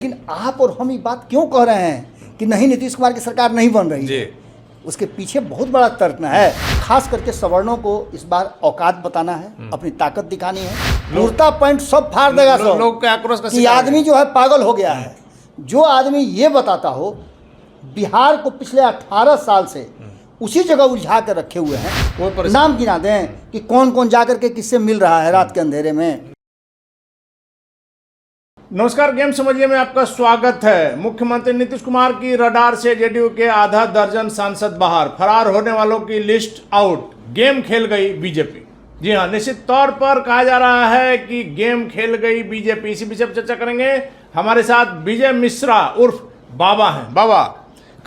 लेकिन आप और हम ये बात क्यों कह रहे हैं कि नहीं नीतीश कुमार की सरकार नहीं बन रही है? उसके पीछे बहुत बड़ा तर्क है। खास करके सवर्णों को इस बार औकात बताना है, अपनी ताकत दिखानी है। कुर्ता पैंट सब फाड़ देगा सब लोग का आक्रोश कि आदमी जो है पागल हो गया है। जो आदमी ये बताता हो बिहार को पिछले 18 साल से उसी जगह उलझा कर रखे हुए हैं, नाम गिना दें कि कौन कौन जाकर के किससे मिल रहा है रात के अंधेरे में। नमस्कार, गेम समझिए में आपका स्वागत है। मुख्यमंत्री नीतीश कुमार की रडार से जेडीयू के आधा दर्जन सांसद बाहर, फरार होने वालों की लिस्ट आउट, गेम खेल गई बीजेपी। जी हाँ, निश्चित तौर पर कहा जा रहा है कि गेम खेल गई बीजेपी। इसी विषय पर चर्चा करेंगे। हमारे साथ विजय मिश्रा उर्फ बाबा हैं। बाबा,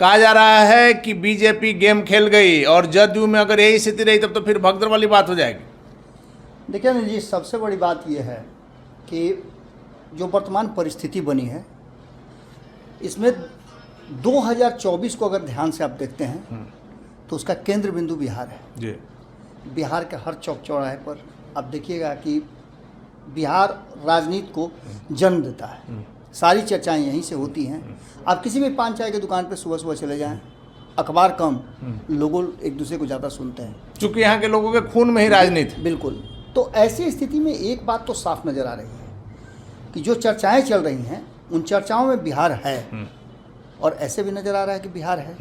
कहा जा रहा है कि बीजेपी गेम खेल गई और जदयू में अगर यही स्थिति रही तब तो फिर भगदड़ वाली बात हो जाएगी। देखिए ना जी, सबसे बड़ी बात यह है कि जो वर्तमान परिस्थिति बनी है इसमें 2024 को अगर ध्यान से आप देखते हैं तो उसका केंद्र बिंदु बिहार है जी। बिहार के हर चौक चौराहे पर आप देखिएगा कि बिहार राजनीति को जन्म देता है। सारी चर्चाएं यहीं से होती हैं। आप किसी भी पान चाय की दुकान पर सुबह सुबह चले जाएं, अखबार कम, लोगों एक दूसरे को ज़्यादा सुनते हैं क्योंकि यहाँ के लोगों के खून में ही राजनीति। बिल्कुल। तो ऐसी स्थिति में एक बात तो साफ नज़र आ रही है कि जो चर्चाएं चल रही हैं उन चर्चाओं में बिहार है, और ऐसे भी नज़र आ रहा है कि बिहार है।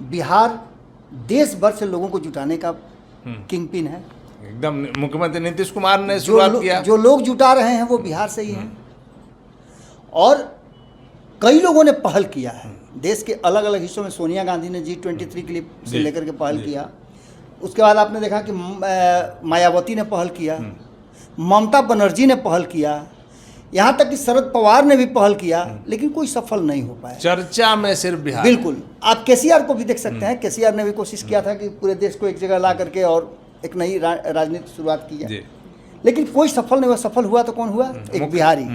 बिहार देश भर से लोगों को जुटाने का किंग पिन है। एकदम मुख्यमंत्री नीतीश कुमार ने शुरुआत किया। जो लोग जुटा रहे हैं वो बिहार से ही हैं, और कई लोगों ने पहल किया है। देश के अलग अलग हिस्सों में सोनिया गांधी ने G23 के लिए से लेकर के पहल किया। उसके बाद आपने देखा कि मायावती ने पहल किया, ममता बनर्जी ने पहल किया, यहाँ तक कि शरद पवार ने भी पहल किया, लेकिन कोई सफल नहीं हो पाया। चर्चा में सिर्फ बिहार। बिल्कुल। आप केसीआर को भी देख सकते हैं। केसीआर ने भी कोशिश किया था कि पूरे देश को एक जगह ला करके और एक नई राजनीति शुरुआत की है, लेकिन कोई सफल नहीं हुआ। सफल हुआ तो कौन हुआ? एक बिहारी।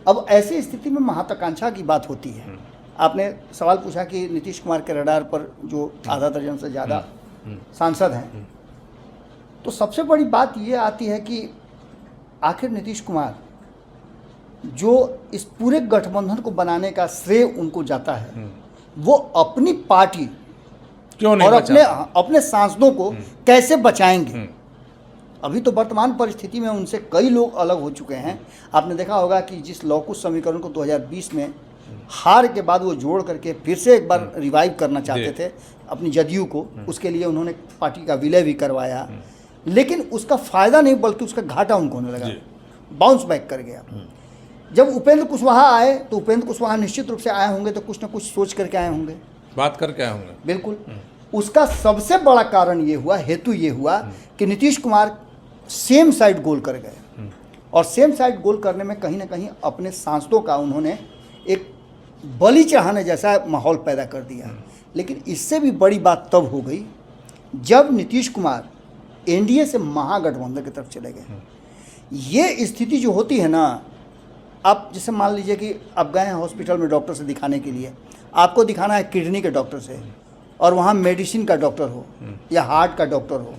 अब ऐसी स्थिति में महत्वाकांक्षा की बात होती है। आपने सवाल पूछा कि नीतीश कुमार के रडार पर जो आधा दर्जन से ज़्यादा सांसद हैं, तो सबसे बड़ी बात ये आती है कि आखिर नीतीश कुमार जो इस पूरे गठबंधन को बनाने का श्रेय उनको जाता है, वो अपनी पार्टी क्यों नहीं और अपने सांसदों को कैसे बचाएंगे। अभी तो वर्तमान परिस्थिति में उनसे कई लोग अलग हो चुके हैं। आपने देखा होगा कि जिस लौकुश समीकरण को 2020 में हार के बाद वो जोड़ करके फिर से एक बार रिवाइव करना चाहते थे अपनी जदयू को, उसके लिए उन्होंने पार्टी का विलय भी करवाया, लेकिन उसका फायदा नहीं बल्कि उसका घाटा उनको होने लगा, बाउंस बैक कर गया। जब उपेंद्र कुशवाहा आए तो उपेंद्र कुशवाहा निश्चित रूप से आए होंगे तो कुछ ना कुछ सोच करके आए होंगे, बात करके आए होंगे। बिल्कुल। उसका सबसे बड़ा कारण ये हुआ, हेतु ये हुआ कि नीतीश कुमार सेम साइड गोल कर गए, और सेम साइड गोल करने में कहीं ना कहीं अपने सांसदों का उन्होंने एक बलि चढ़ाने जैसा माहौल पैदा कर दिया। लेकिन इससे भी बड़ी बात तब हो गई जब नीतीश कुमार एनडीए से महागठबंधन की तरफ चले गए। ये स्थिति जो होती है ना, आप जैसे मान लीजिए कि आप गए हैं हॉस्पिटल में डॉक्टर से दिखाने के लिए, आपको दिखाना है किडनी के डॉक्टर से, और वहाँ मेडिसिन का डॉक्टर हो या हार्ट का डॉक्टर हो,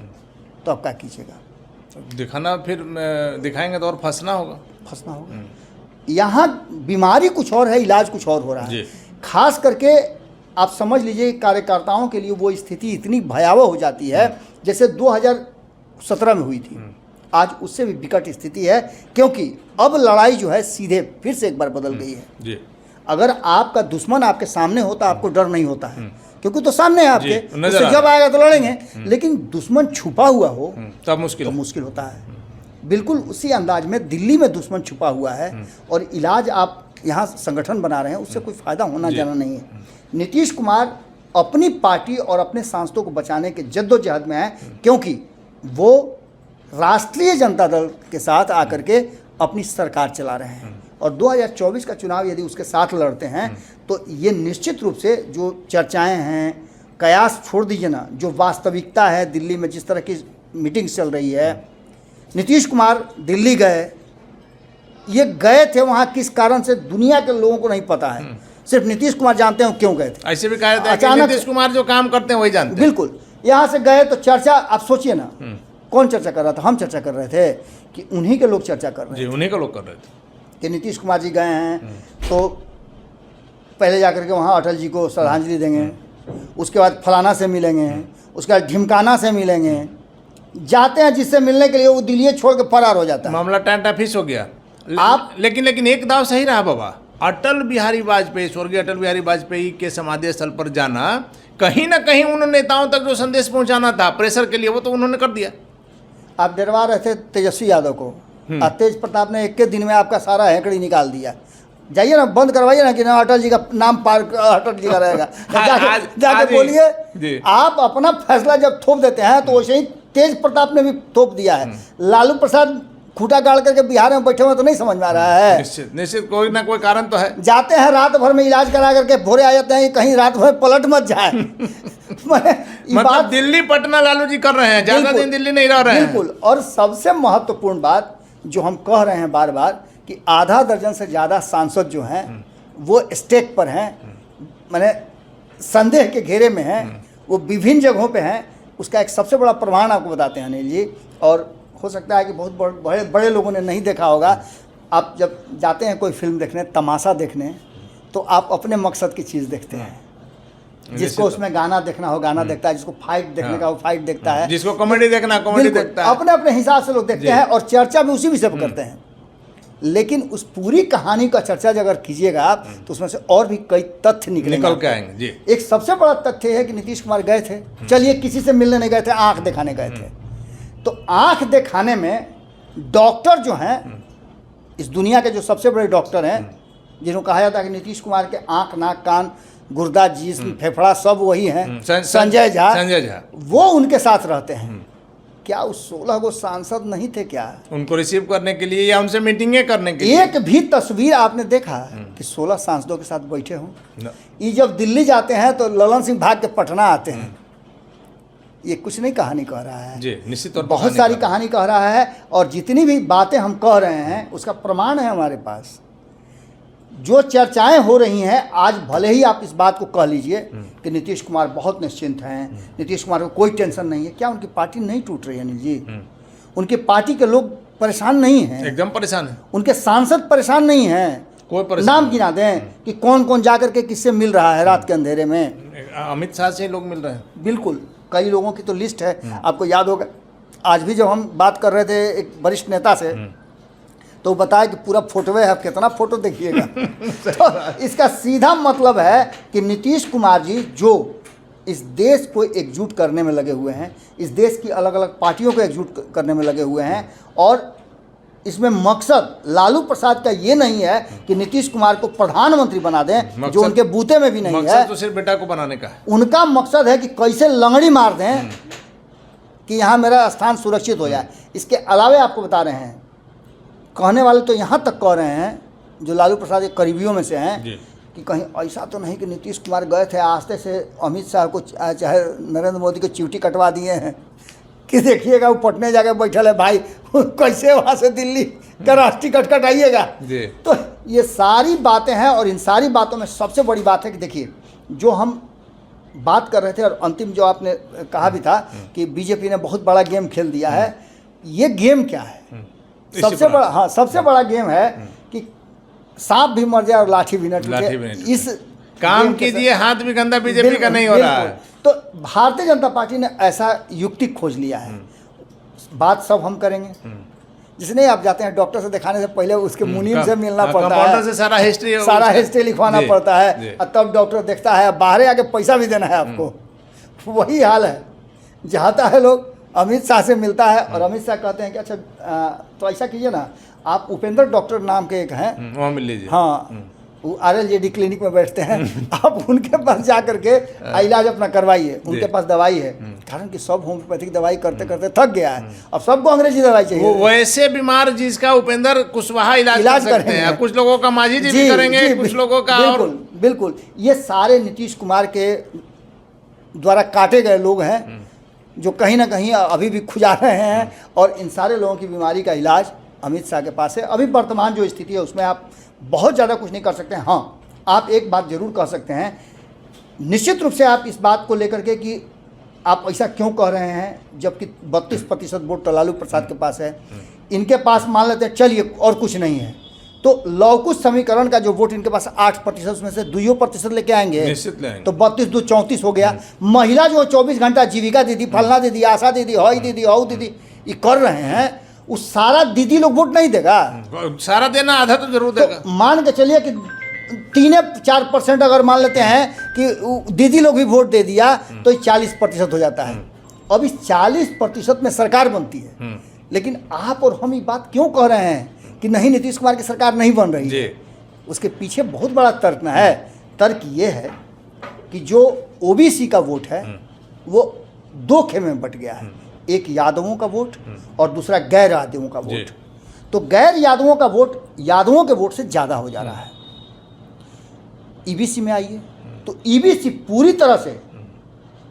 तो आप क्या कीजिएगा? दिखाना, फिर दिखाएंगे तो और फंसना होगा। यहाँ बीमारी कुछ और है, इलाज कुछ और हो रहा है। खास करके आप समझ लीजिए कार्यकर्ताओं के लिए वो स्थिति इतनी भयावह हो जाती है जैसे 2017 में हुई थी। आज उससे भी विकट स्थिति है, क्योंकि अब लड़ाई जो है सीधे फिर से एक बार बदल गई है। अगर आपका दुश्मन आपके सामने होता आपको डर नहीं होता है, क्योंकि तो सामने है आपके, उससे जब आएगा तो लड़ेंगे। लेकिन दुश्मन छुपा हुआ हो तब मुश्किल होता है। बिल्कुल उसी अंदाज में दिल्ली में दुश्मन छुपा हुआ है, और इलाज आप यहाँ संगठन बना रहे हैं, उससे कोई फायदा होना जाना नहीं है। नीतीश कुमार अपनी पार्टी और अपने सांसदों को बचाने के जद्दोजहद में है, क्योंकि वो राष्ट्रीय जनता दल के साथ आकर के अपनी सरकार चला रहे हैं, और 2024 का चुनाव यदि उसके साथ लड़ते हैं तो ये निश्चित रूप से जो चर्चाएं हैं, कयास छोड़ दीजिए ना, जो वास्तविकता है दिल्ली में जिस तरह की मीटिंग चल रही है। नीतीश कुमार दिल्ली गए, ये गए थे वहाँ किस कारण से दुनिया के लोगों को नहीं पता है, सिर्फ नीतीश कुमार जानते हैं क्यों गए थे। ऐसे भी कहा जाता है कि नीतीश कुमार जो काम करते हैं वही जानते हैं। बिल्कुल। यहाँ से गए तो चर्चा, आप सोचिए ना, कौन चर्चा कर रहा था? हम चर्चा कर रहे थे कि उन्हीं के लोग चर्चा कर रहे थे। उन्हीं के लोग कर रहे थे। कि नीतीश कुमार जी गए हैं तो पहले जाकर के वहाँ अटल जी को श्रद्धांजलि देंगे, उसके बाद फलाना से मिलेंगे, उसके बाद ढिमकाना से मिलेंगे, जाते हैं जिससे मिलने के लिए वो दिल्ली छोड़ के फरार हो जाता है। मामला टैंटाफिस हो गया। आप लेकिन एक दाव सही रहा बाबा, अटल बिहारी वाजपेयी, स्वर्गीय अटल बिहारी वाजपेयी के समाधि स्थल पर जाना, कहीं ना कहीं उन नेताओं तक जो संदेश पहुंचाना था प्रेशर के लिए, वो तो उन्होंने कर दिया। आप डरवा रहे थे तेजस्वी यादव को, और तेज प्रताप ने एक के दिन में आपका सारा हैकड़ी निकाल दिया। जाइए ना, बंद करवाइए ना कि ना अटल जी का नाम पार अटल जी का रहेगा। जाके बोलिए। आप अपना फैसला जब थोप देते हैं तो वैसे ही तेज प्रताप ने भी थोप दिया है। लालू प्रसाद खूटा गाड़ करके बिहार में बैठे हुए तो नहीं समझ में आ रहा है। निश्चित कोई ना कोई कारण तो है। जाते हैं रात भर में इलाज करा करके भोरे आ जाते हैं, कहीं रात भर पलट मत जाए। मतलब दिल्ली पटना लालू जी कर रहे हैं, ज्यादा दिन दिल्ली नहीं रह रहे हैं। बिल्कुल। और सबसे महत्वपूर्ण बात जो हम कह रहे हैं बार बार कि आधा दर्जन से ज़्यादा सांसद जो हैं वो स्टेक पर हैं, माने संदेह के घेरे में हैं, वो विभिन्न जगहों पे हैं। उसका एक सबसे बड़ा प्रमाण आपको बताते हैं अनिल जी, और हो सकता है कि बहुत बड़े लोगों ने नहीं देखा होगा। आप जब जाते हैं कोई फिल्म देखने, तमाशा देखने, तो आप अपने मकसद की चीज़ देखते हैं। जिसको उसमें गाना देखना हो गाना देखता है, जिसको फाइट देखने का वो फाइट देखता है, जिसको कॉमेडी देखना कॉमेडी देखता है। अपने अपने हिसाब से लोग देखते हैं और चर्चा भी उसी विषय पर करते हैं। लेकिन उस पूरी कहानी का चर्चा अगर कीजिएगा आप तो उसमें से और भी कई तथ्य निकल के आएंगे जी। एक सबसे बड़ा तथ्य है कि नीतीश कुमार गए थे, चलिए किसी से मिलने नहीं गए थे, आंख दिखाने गए थे। तो आंख दिखाने में डॉक्टर जो हैं, इस दुनिया के जो सबसे बड़े डॉक्टर हैं, जिन्होंने कहा जाता है कि नीतीश कुमार के आंख नाक कान गुर्दा जिस्म फेफड़ा सब वही हैं, संजय झा, वो उनके साथ रहते हैं। क्या उस 16 गो सांसद नहीं थे क्या उनको रिसीव करने के लिए या उनसे मीटिंगें करने के लिए? एक भी तस्वीर आपने देखा कि 16 सांसदों के साथ बैठे हों? ये जब दिल्ली जाते हैं तो ललन सिंह भाग के पटना आते हैं। ये कुछ नहीं कहानी कह रहा है जी, निश्चित तौर पर बहुत सारी कहानी कह रहा है। और जितनी भी बातें हम कह रहे हैं उसका प्रमाण है हमारे पास। जो चर्चाएं हो रही हैं, आज भले ही आप इस बात को कह लीजिए कि नीतीश कुमार बहुत निश्चिंत हैं, नीतीश कुमार को कोई टेंशन नहीं है, क्या उनकी पार्टी नहीं टूट रही है अनिल जी? उनकी पार्टी के लोग परेशान नहीं हैं, एकदम परेशान है। उनके सांसद परेशान नहीं हैं। कोई परेशान नाम गिना दें कि कौन कौन जाकर के किससे मिल रहा है रात के अंधेरे में। अमित शाह से लोग मिल रहे हैं। बिल्कुल, कई लोगों की तो लिस्ट है। आपको याद होगा आज भी जब हम बात कर रहे थे एक वरिष्ठ नेता से, तो बताया कि पूरा फोटोवे है, कितना फोटो देखिएगा। तो इसका सीधा मतलब है कि नीतीश कुमार जी जो इस देश को एकजुट करने में लगे हुए हैं, इस देश की अलग अलग पार्टियों को एकजुट करने में लगे हुए हैं, और इसमें मकसद लालू प्रसाद का ये नहीं है कि नीतीश कुमार को प्रधानमंत्री बना दें, जो उनके बूते में भी नहीं है। तो सिर्फ बेटा को बनाने का है। उनका मकसद है कि कैसे लंगड़ी मार दें कि यहाँ मेरा स्थान सुरक्षित हो जाए। इसके अलावे आपको बता रहे हैं, कहने वाले तो यहाँ तक कह रहे हैं जो लालू प्रसाद के करीबियों में से हैं कि कहीं ऐसा तो नहीं कि नीतीश कुमार गए थे आस्ते से अमित शाह को चाहे नरेंद्र मोदी को चिवटी कटवा दिए हैं कि देखिएगा वो पटने जाके बैठल है भाई, कैसे वहाँ से दिल्ली का राष्ट्रीय टिकट आइएगा। तो ये सारी बातें हैं, और इन सारी बातों में सबसे बड़ी बात है कि देखिए जो हम बात कर रहे थे और अंतिम जो आपने कहा भी था कि बीजेपी ने बहुत बड़ा गेम खेल दिया है। ये गेम क्या है? सबसे बड़ा, हाँ, सबसे बड़ा गेम है कि सांप भी मर जाए और लाठी भी न टूटे। इस काम कीजिए, हाथ भी गंदा बीजेपी का नहीं हो रहा है। तो भारतीय जनता पार्टी ने ऐसा युक्ति खोज लिया है। बात सब हम करेंगे, जिसने आप जाते हैं डॉक्टर से दिखाने से पहले उसके मुनीम से मिलना पड़ता है, से सारा हिस्ट्री लिखवाना पड़ता है, और तब डॉक्टर देखता है, बाहर आके पैसा भी देना है आपको। वही हाल है, जाता है लोग अमित शाह से मिलता है, और अमित शाह कहते हैं कि अच्छा तो ऐसा कीजिए ना, आप उपेंद्र डॉक्टर नाम के एक हैं, वहाँ मिल लीजिए। हाँ, वो RLJD क्लिनिक में बैठते हैं, आप उनके पास जा करके इलाज अपना करवाइए। उनके पास दवाई है, कारण कि सब होम्योपैथिक दवाई करते करते थक गया है, अब सबको अंग्रेजी दवाई चाहिए। वो वैसे बीमार जिसका उपेंद्र कुशवाहा इलाज कर सकते हैं, कुछ लोगों का मांझी जी भी करेंगे, कुछ लोगों का। बिल्कुल, ये सारे नीतीश कुमार के द्वारा काटे गए लोग हैं जो कहीं ना कहीं अभी भी खुजा रहे हैं, और इन सारे लोगों की बीमारी का इलाज अमित शाह के पास है। अभी वर्तमान जो स्थिति है उसमें आप बहुत ज़्यादा कुछ नहीं कर सकते हैं। हाँ, आप एक बात जरूर कह सकते हैं, निश्चित रूप से आप इस बात को लेकर के कि आप ऐसा क्यों कह रहे हैं जबकि 32% वोट तो लालू प्रसाद के पास है, इनके पास मान लेते हैं चलिए और कुछ नहीं है, तो लौकुश समीकरण का जो वोट इनके पास 8%, उसमें से 2% लेके आएंगे, निश्चित ले आएंगे। तो 32 2 34 हो गया। महिला जो 24 घंटा जीविका दीदी, फलना दीदी, आशा दीदी, हई दीदी, हऊ दीदी, ये कर रहे हैं, उस सारा दीदी लोग वोट नहीं देगा। सारा देना, आधा तो जरूर देगा। तो मान के चलिए कि 3-4% अगर मान लेते हैं कि दीदी लोग भी वोट दे दिया, तो 40% हो जाता है। अब इस 40% में सरकार बनती है, लेकिन आप और हम ये बात क्यों कह रहे हैं कि नहीं नीतीश कुमार की सरकार नहीं बन रही है? उसके पीछे बहुत बड़ा तर्क है। तर्क ये है कि जो ओबीसी का वोट है वो 2 खेमे में बट गया है, एक यादवों का वोट और दूसरा गैर यादवों का वोट। तो गैर यादवों का वोट यादवों के वोट से ज़्यादा हो जा रहा है। ईबीसी में आइए तो ईबीसी पूरी तरह से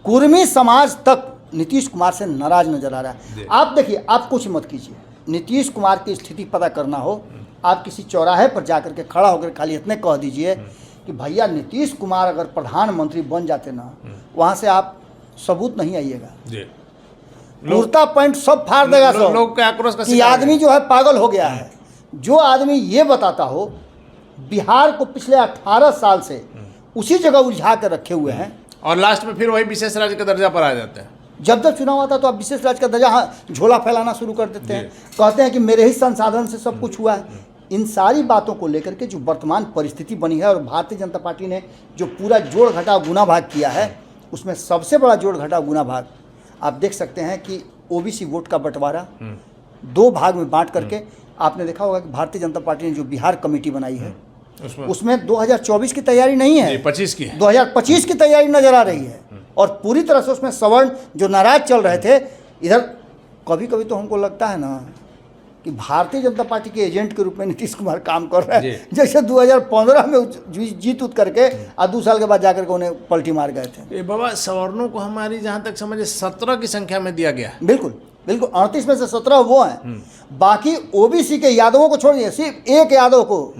कुर्मी समाज तक नीतीश कुमार से नाराज नजर आ रहा है। आप देखिए, आप कुछ मत कीजिए, नीतीश कुमार की स्थिति पता करना हो, आप किसी चौराहे पर जाकर के खड़ा होकर खाली इतने कह दीजिए कि भैया नीतीश कुमार अगर प्रधानमंत्री बन जाते ना, वहाँ से आप सबूत नहीं आइएगा, कुर्ता पैंट सब फाड़ देगा सब। लोग का आक्रोश का कि आदमी जो है पागल हो गया है। जो आदमी ये बताता हो बिहार को पिछले 18 साल से उसी जगह उलझा कर रखे हुए हैं, और लास्ट में फिर वही विशेष राज्य का दर्जा पर आ जाते हैं। जब जब चुनाव आता तो आप विशेष राज्य का दर्जा झोला फैलाना शुरू कर देते हैं, कहते हैं कि मेरे ही संसाधन से सब कुछ हुआ है। इन सारी बातों को लेकर के जो वर्तमान परिस्थिति बनी है और भारतीय जनता पार्टी ने जो पूरा जोड़ घटाव गुना भाग किया है, उसमें सबसे बड़ा जोड़ घटाव गुना भाग आप देख सकते हैं कि ओबीसी वोट का बंटवारा 2 भाग में बांट करके। आपने देखा होगा कि भारतीय जनता पार्टी ने जो बिहार कमेटी बनाई है उसमें 2024 की तैयारी नहीं है, 25 की है, 2025 की तैयारी नजर आ रही है। और पूरी तरह से उसमें सवर्ण जो नाराज चल रहे थे, इधर कभी कभी तो हमको लगता है ना कि भारतीय जनता पार्टी के एजेंट के रूप में नीतीश कुमार काम कर रहा है। जैसे 2015 में जीत उत करके और 2 साल के बाद जाकर के उन्हें पलटी मार गए थे। बाबा, सवर्णों को हमारी जहाँ तक समझे 17 की संख्या में दिया गया है। बिल्कुल बिल्कुल, 38 में से 17 वो हैं। बाकी ओबीसी के यादवों को छोड़िए, सिर्फ एक यादव को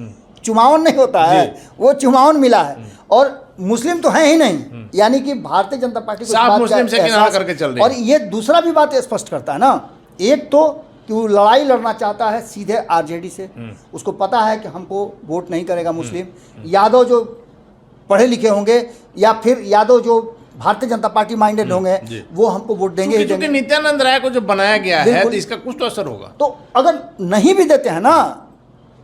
चुमावन नहीं होता है, वो चुमावन मिला है। और मुस्लिम तो है ही नहीं, यानी कि भारतीय जनता पार्टी को साफ मुस्लिम से किनारा करके चल रही है। और ये दूसरा भी बात स्पष्ट करता है ना, एक तो कि वो लड़ाई लड़ना चाहता है सीधे आरजेडी से, उसको पता है कि हमको वोट नहीं करेगा मुस्लिम। यादव जो पढ़े लिखे होंगे या फिर यादव जो भारतीय जनता पार्टी माइंडेड होंगे, वो हमको वोट देंगे ही देंगे। नित्यानंद राय को जो बनाया गया है तो इसका कुछ तो असर होगा। तो अगर नहीं भी देते हैं ना,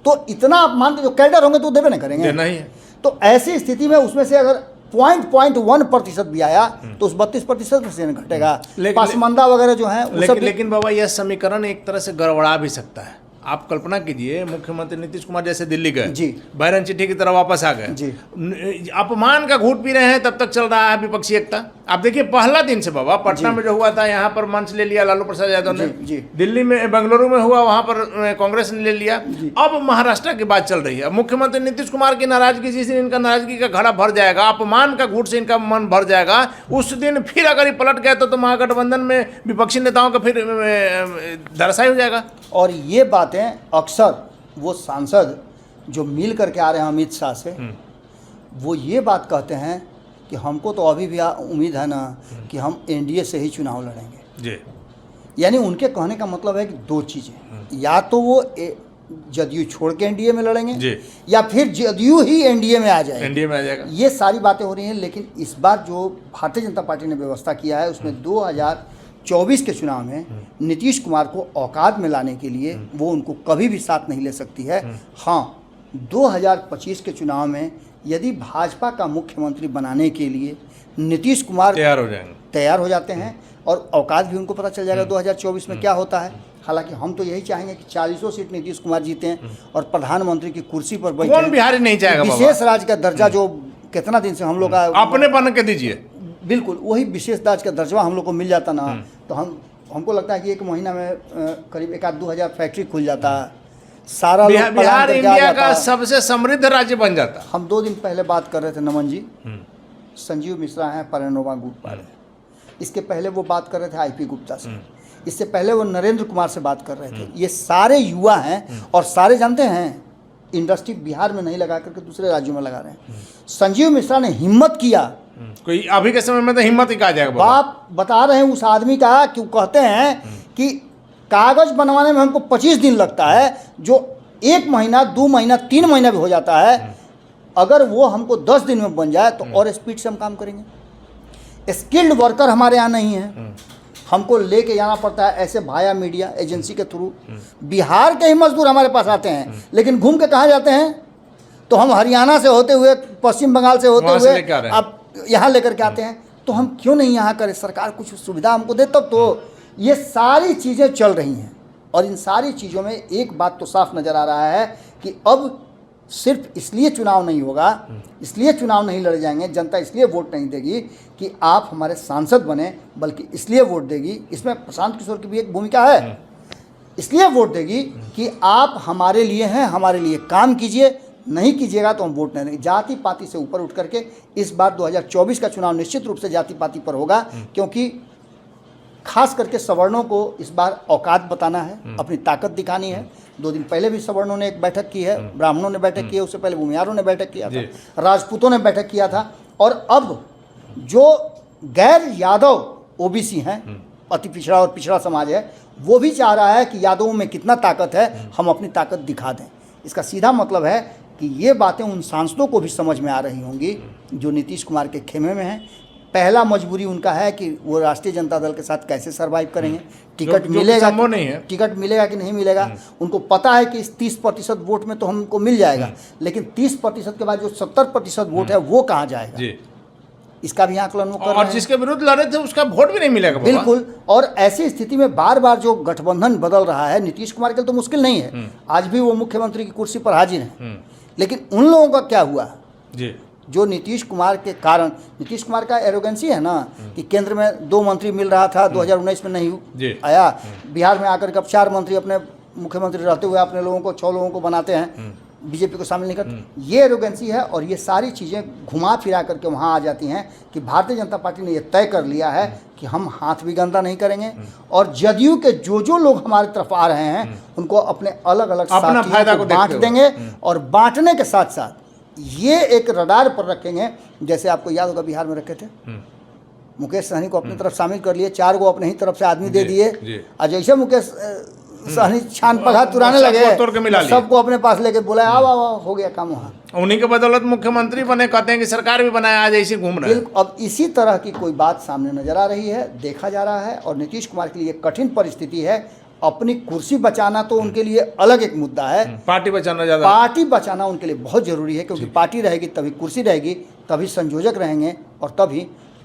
तो इतना आप मानते जो कैडर होंगे तो देवे नहीं करेंगे। नहीं है। तो ऐसी स्थिति में उसमें से अगर 0.1% भी आया तो उस 32% से घटेगा। पासमंदा वगैरह जो है लेकिन बाबा, यह समीकरण एक तरह से गड़बड़ा भी सकता है। आप कल्पना कीजिए, मुख्यमंत्री नीतीश कुमार जैसे दिल्ली गए, बैरन चिट्ठी की तरह वापस आ गए, अपमान का घूट पी रहे हैं, तब तक चल रहा है विपक्षी एकता। आप देखिए, पहला दिन से बाबा, पटना में जो हुआ था, यहाँ पर मंच ले लिया लालू प्रसाद यादव ने, दिल्ली में बेंगलुरु में हुआ, वहां पर कांग्रेस ने ले लिया, अब महाराष्ट्र की बात चल रही है। मुख्यमंत्री नीतीश कुमार की नाराजगी, जिस दिन इनका नाराजगी का घड़ा भर जाएगा, अपमान का घूट से इनका मन भर जाएगा, उस दिन फिर अगर ये पलट गए तो महागठबंधन में विपक्षी नेताओं का फिर धराशायी हो जाएगा। और ये बातें अक्सर वो सांसद जो मिल करके आ रहे हैं अमित शाह से, वो ये बात कहते हैं कि हमको तो अभी भी उम्मीद है ना कि हम एनडीए से ही चुनाव लड़ेंगे जी। यानी उनके कहने का मतलब है कि 2 चीज़ें, या तो वो जदयू छोड़ के एनडीए में लड़ेंगे जी, या फिर जदयू ही एनडीए में आ जाएगा। ये सारी बातें हो रही हैं। लेकिन इस बार जो भारतीय जनता पार्टी ने व्यवस्था किया है, उसमें 2024 के चुनाव में नीतीश कुमार को औकात में लाने के लिए वो उनको कभी भी साथ नहीं ले सकती है। हाँ, 2025 के चुनाव में यदि भाजपा का मुख्यमंत्री बनाने के लिए नीतीश कुमार तैयार हो जाते हैं और औकात भी उनको पता चल जाएगा 2024 में क्या होता है। हालांकि हम तो यही चाहेंगे कि 40 सीट नीतीश कुमार जीते हैं और प्रधानमंत्री की कुर्सी पर बैठे। कौन बिहारी नहीं चाहेगा? विशेष राज्य का दर्जा जो कितना दिन से हम लोग का अपने बन के दीजिए, बिल्कुल वही विशेष राज्य का दर्जा हम लोग को मिल जाता ना, तो हमको लगता है कि 1 महीना में करीब 1-2 हज़ार फैक्ट्री खुल जाता है, सारा बिहार इंडिया का सबसे समृद्ध राज्य बन जाता। हम 2 दिन पहले बात कर रहे थे, नमन जी, संजीव मिश्रा हैं, परिणोमा ग्रुप वाले, इसके पहले वो बात कर रहे थे आईपी गुप्ता से, इससे पहले वो नरेंद्र कुमार से बात कर रहे थे। ये सारे युवा हैं और सारे जानते हैं इंडस्ट्री बिहार में नहीं लगा करके दूसरे राज्यों में लगा रहे हैं। संजीव मिश्रा ने हिम्मत किया, कोई अभी के समय में तो हिम्मत ही कहा जाएगा। बाप बता रहे हैं उस आदमी का, क्यों कहते हैं कि कागज बनवाने में हमको 25 दिन लगता है, जो 1 महीना 2 महीना 3 महीना भी हो जाता है, अगर वो हमको 10 दिन में बन जाए तो और स्पीड से हम काम करेंगे। स्किल्ड वर्कर हमारे यहाँ नहीं है, हमको लेके जाना पड़ता है ऐसे भाया मीडिया एजेंसी के थ्रू। बिहार के ही मजदूर हमारे पास आते हैं, लेकिन घूम के कहाँ जाते हैं? तो हम हरियाणा से होते हुए, पश्चिम बंगाल से होते हुए अब यहाँ लेकर के आते हैं। तो हम क्यों नहीं यहाँ करें? सरकार कुछ सुविधा हमको दे तब तो। ये सारी चीज़ें चल रही हैं और इन सारी चीज़ों में एक बात तो साफ नज़र आ रहा है कि अब सिर्फ इसलिए चुनाव नहीं होगा, इसलिए चुनाव नहीं लड़े जाएंगे, जनता इसलिए वोट नहीं देगी कि आप हमारे सांसद बने, बल्कि इसलिए वोट देगी, इसमें प्रशांत किशोर की भी एक भूमिका है, इसलिए वोट देगी कि आप हमारे लिए हैं, हमारे लिए काम कीजिए, नहीं कीजिएगा तो हम वोट नहीं देंगे। जाति पाति से ऊपर उठ करके इस बार 2024 का चुनाव निश्चित रूप से जाति पाति पर होगा, क्योंकि खास करके सवर्णों को इस बार औकात बताना है, अपनी ताकत दिखानी है। 2 दिन पहले भी सवर्णों ने एक बैठक की है, ब्राह्मणों ने बैठक की है, उससे पहले भूमिहारों ने बैठक किया था, राजपूतों ने बैठक किया था, और अब जो गैर यादव ओबीसी हैं, अति पिछड़ा और पिछड़ा समाज है, वो भी चाह रहा है कि यादवों में कितना ताकत है, हम अपनी ताकत दिखा दें। इसका सीधा मतलब है कि ये बातें उन सांसदों को भी समझ में आ रही होंगी जो नीतीश कुमार के खेमे में हैं। पहला मजबूरी उनका है कि वो राष्ट्रीय जनता दल के साथ कैसे सरवाइव करेंगे, टिकट मिलेगा, टिकट मिलेगा कि नहीं मिलेगा। उनको पता है कि इस 30% वोट में तो हमको मिल जाएगा, लेकिन 30% के बाद जो 70% वोट है वो कहाँ जाएगा, इसका भी आकलन वो कर रहे हैं। और जिसके विरुद्ध लड़े थे उसका वोट भी नहीं मिलेगा। बिल्कुल। और ऐसी स्थिति में बार बार जो गठबंधन बदल रहा है, नीतीश कुमार के लिए तो मुश्किल नहीं है, आज भी वो मुख्यमंत्री की कुर्सी पर हाजिर हैं, लेकिन उन लोगों का क्या हुआ जी? जो नीतीश कुमार के कारण, नीतीश कुमार का एरोगेंसी है ना कि केंद्र में 2 मंत्री मिल रहा था, 2019 में नहीं आया, बिहार में आकर के अब 4 मंत्री अपने मुख्यमंत्री रहते हुए अपने लोगों को 6 लोगों को बनाते हैं, बीजेपी को शामिल नहीं करते। ये एरोगेंसी है और ये सारी चीज़ें घुमा फिरा करके वहाँ आ जाती हैं कि भारतीय जनता पार्टी ने ये तय कर लिया है कि हम हाथ भी गंदा नहीं करेंगे, और जदयू के जो लोग हमारी तरफ आ रहे हैं उनको अपने अलग अलग साथियों को बांट देंगे, और बांटने के साथ साथ ये एक रडार पर रखेंगे। जैसे आपको याद होगा बिहार में रखे थे, मुकेश सहनी को अपनी तरफ शामिल कर लिए, 4 को अपने ही तरफ से आदमी दे दिए, और जैसे मुकेश सहनी छान पघा तुराने लगे, सबको अपने पास लेके बोला आओ हो गया काम वहाँ। उन्हीं के बदौलत मुख्यमंत्री बने, कहते हैं कि सरकार भी बनाया, आज ऐसे घूम रहे हैं। अब इसी तरह की कोई बात सामने नजर आ रही है, देखा जा रहा है, और नीतीश कुमार के लिए कठिन परिस्थिति है। अपनी कुर्सी बचाना तो उनके लिए अलग एक मुद्दा है, पार्टी बचाना उनके लिए बहुत जरूरी है, क्योंकि पार्टी रहेगी तभी कुर्सी रहेगी, तभी संयोजक रहेंगे, और तभी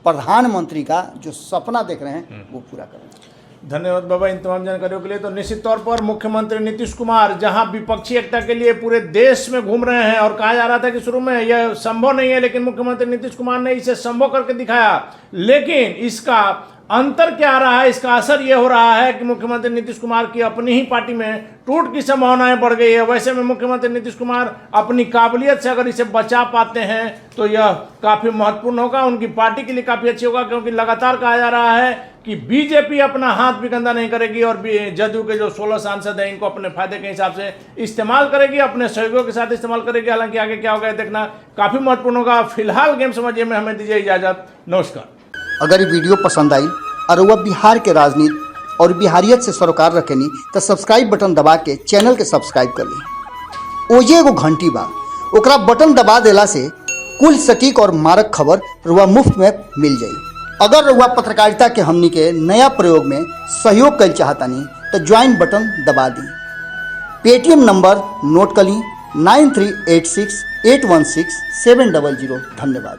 प्रधानमंत्री का जो सपना देख रहे हैं वो पूरा करेंगे। धन्यवाद बाबा इन तमाम जानकारियों के लिए। तो निश्चित तौर पर मुख्यमंत्री नीतीश कुमार जहां विपक्षी एकता के लिए पूरे देश में घूम रहे हैं, और कहा जा रहा था कि शुरू में यह संभव नहीं है, लेकिन मुख्यमंत्री नीतीश कुमार ने इसे संभव करके दिखाया। लेकिन इसका अंतर क्या आ रहा है, इसका असर यह हो रहा है कि मुख्यमंत्री नीतीश कुमार की अपनी ही पार्टी में टूट की संभावनाएं बढ़ गई है। वैसे में मुख्यमंत्री नीतीश कुमार अपनी काबिलियत से अगर इसे बचा पाते हैं तो यह काफी महत्वपूर्ण होगा, उनकी पार्टी के लिए काफी अच्छी होगा, क्योंकि लगातार कहा जा रहा है कि बीजेपी अपना हाथ भी गंदा नहीं करेगी, और जदयू के जो 16 सांसद हैं इनको अपने फायदे के हिसाब से इस्तेमाल करेगी, अपने सहयोगियों के साथ इस्तेमाल करेगी। हालांकि आगे क्या होगा देखना काफी महत्वपूर्ण होगा। फिलहाल गेम समझिए में हमें दीजिए इजाजत, नमस्कार। अगर ये वीडियो पसंद आई और वह बिहार के राजनीति और बिहारियत से सरोकार रखेनी तो सब्सक्राइब बटन दबा के चैनल के सब्सक्राइब कर ली। ओजे एगो घंटी बा, ओकरा बटन दबा देला से कुल सटीक और मारक खबर रुआ मुफ्त में मिल जाई। अगर रुआ पत्रकारिता के हमनी के नया प्रयोग में सहयोग कर चाहतानी तो ज्वाइन बटन दबा दी। पेटीएम नंबर नोट कर ली 9386816700। धन्यवाद।